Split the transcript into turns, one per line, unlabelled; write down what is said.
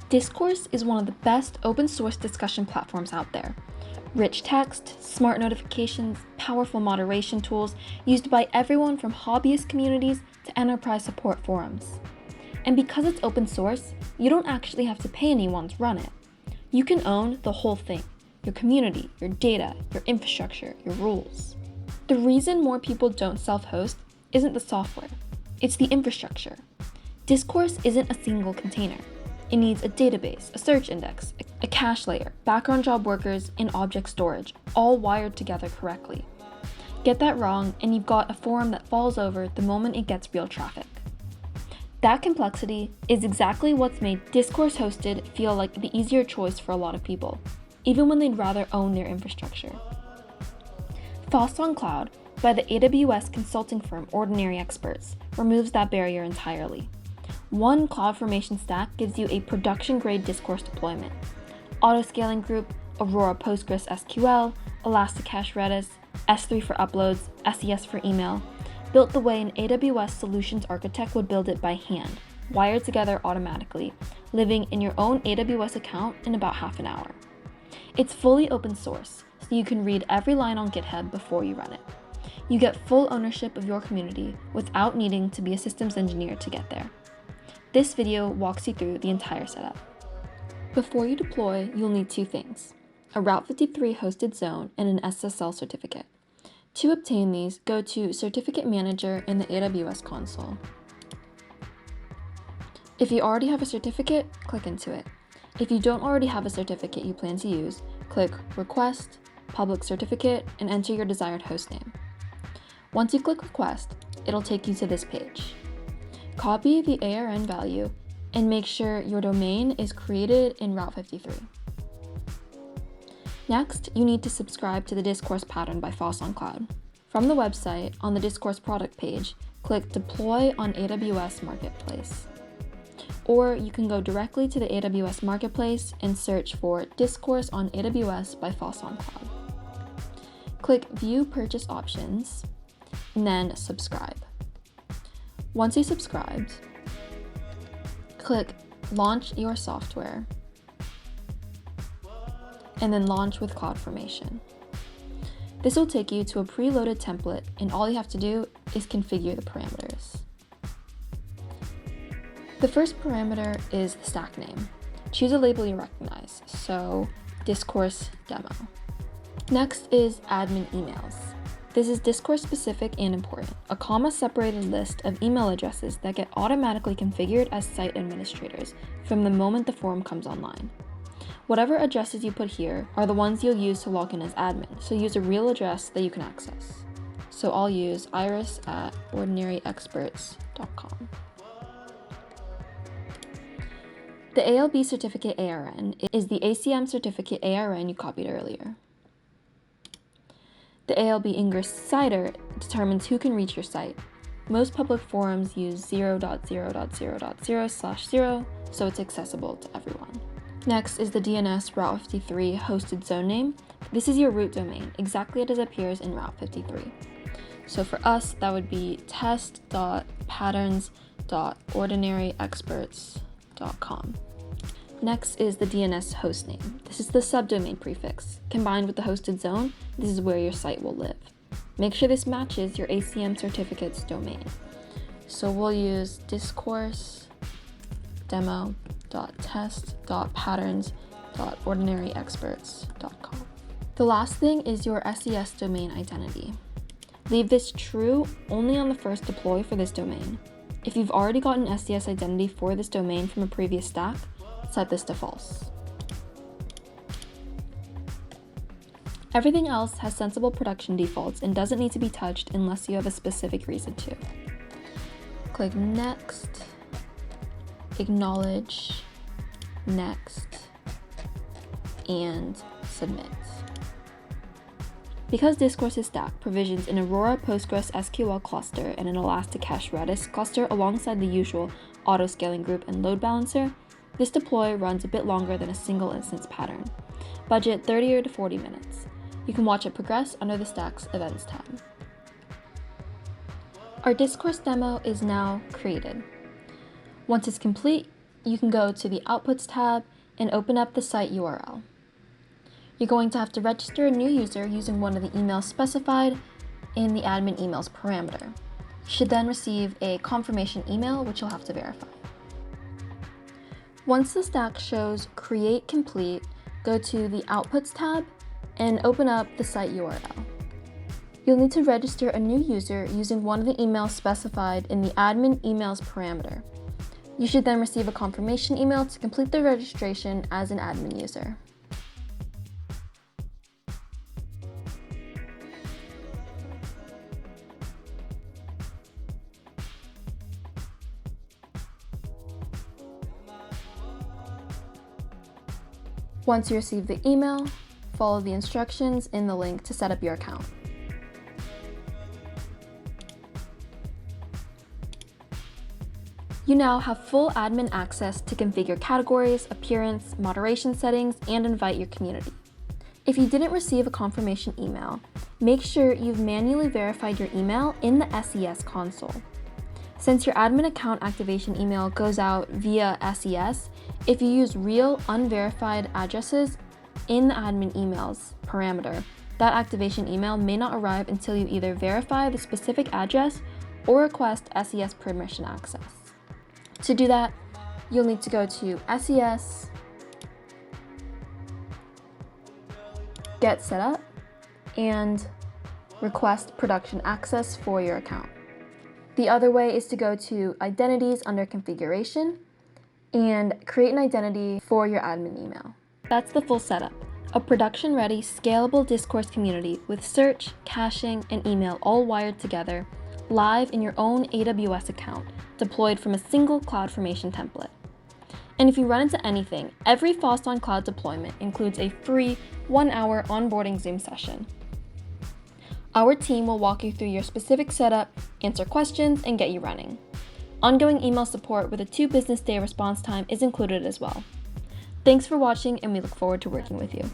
Discourse is one of the best open source discussion platforms out there. Rich text, smart notifications, powerful moderation tools used by everyone from hobbyist communities to enterprise support forums. And because it's open source, you don't actually have to pay anyone to run it. You can own the whole thing: your community, your data, your infrastructure, your rules. The reason more people don't self-host isn't the software, it's the infrastructure. Discourse isn't a single container. It needs a database, a search index, a cache layer, background job workers, and object storage, all wired together correctly. Get that wrong, and you've got a forum that falls over the moment it gets real traffic. That complexity is exactly what's made Discourse hosted feel like the easier choice for a lot of people, even when they'd rather own their infrastructure. FOSSonCloud, by the AWS consulting firm Ordinary Experts, removes that barrier entirely. One CloudFormation stack gives you a production-grade Discourse deployment. Auto-scaling group, Aurora Postgres SQL, Elasticache Redis, S3 for uploads, SES for email, built the way an AWS solutions architect would build it by hand, wired together automatically, living in your own AWS account in about half an hour. It's fully open source, so you can read every line on GitHub before you run it. You get full ownership of your community without needing to be a systems engineer to get there. This video walks you through the entire setup. Before you deploy, you'll need two things: a Route 53 hosted zone and an SSL certificate. To obtain these, go to Certificate Manager in the AWS console. If you already have a certificate, click into it. If you don't already have a certificate you plan to use, click Request, Public Certificate, and enter your desired hostname. Once you click Request, it'll take you to this page. Copy the ARN value and make sure your domain is created in Route 53. Next, you need to subscribe to the Discourse pattern by FOSSonCloud. From the website, on the Discourse product page, click Deploy on AWS Marketplace. Or you can go directly to the AWS Marketplace and search for Discourse on AWS by FOSSonCloud. Click View Purchase Options, and then Subscribe. Once you subscribed, click Launch Your Software, and then Launch with CloudFormation. This will take you to a preloaded template, and all you have to do is configure the parameters. The first parameter is the stack name. Choose a label you recognize, so Discourse Demo. Next is admin emails. This is Discourse specific and important, a comma-separated list of email addresses that get automatically configured as site administrators from the moment the forum comes online. Whatever addresses you put here are the ones you'll use to log in as admin, so use a real address that you can access. So I'll use iris@ordinaryexperts.com. The ALB certificate ARN is the ACM certificate ARN you copied earlier. The ALB Ingress CIDR determines who can reach your site. Most public forums use 0.0.0.0/0, so it's accessible to everyone. Next is the DNS Route 53 hosted zone name. This is your root domain, exactly as it appears in Route 53. So for us, that would be test.patterns.ordinaryexperts.com. Next is the DNS hostname. This is the subdomain prefix. Combined with the hosted zone, this is where your site will live. Make sure this matches your ACM certificate's domain. So we'll use discourse demo.test.patterns.ordinaryexperts.com. The last thing is your SES domain identity. Leave this true only on the first deploy for this domain. If you've already got an SES identity for this domain from a previous stack, set this to false. Everything else has sensible production defaults and doesn't need to be touched unless you have a specific reason to. Click Next, Acknowledge, Next, and Submit. Because Discourse's stack provisions an Aurora Postgres SQL cluster and an Elasticache Redis cluster alongside the usual auto-scaling group and load balancer, this deploy runs a bit longer than a single instance pattern. Budget 30 to 40 minutes. You can watch it progress under the Stack's Events tab. Our Discourse demo is now created. Once it's complete, you can go to the Outputs tab and open up the site URL. You're going to have to register a new user using one of the emails specified in the admin emails parameter. You should then receive a confirmation email, which you'll have to verify. Once the stack shows Create Complete, go to the Outputs tab and open up the site URL. You'll need to register a new user using one of the emails specified in the admin emails parameter. You should then receive a confirmation email to complete the registration as an admin user. Once you receive the email, follow the instructions in the link to set up your account. You now have full admin access to configure categories, appearance, moderation settings, and invite your community. If you didn't receive a confirmation email, make sure you've manually verified your email in the SES console. Since your admin account activation email goes out via SES, if you use real unverified addresses in the admin emails parameter, that activation email may not arrive until you either verify the specific address or request SES permission access. To do that, you'll need to go to SES, Get Set Up, and request production access for your account. The other way is to go to Identities under Configuration and create an identity for your admin email. That's the full setup. A production-ready, scalable Discourse community with search, caching, and email all wired together, live in your own AWS account, deployed from a single CloudFormation template. And if you run into anything, every FOSSonCloud deployment includes a free 1-hour onboarding Zoom session. Our team will walk you through your specific setup, answer questions, and get you running. Ongoing email support with a 2 business day response time is included as well. Thanks for watching, and we look forward to working with you.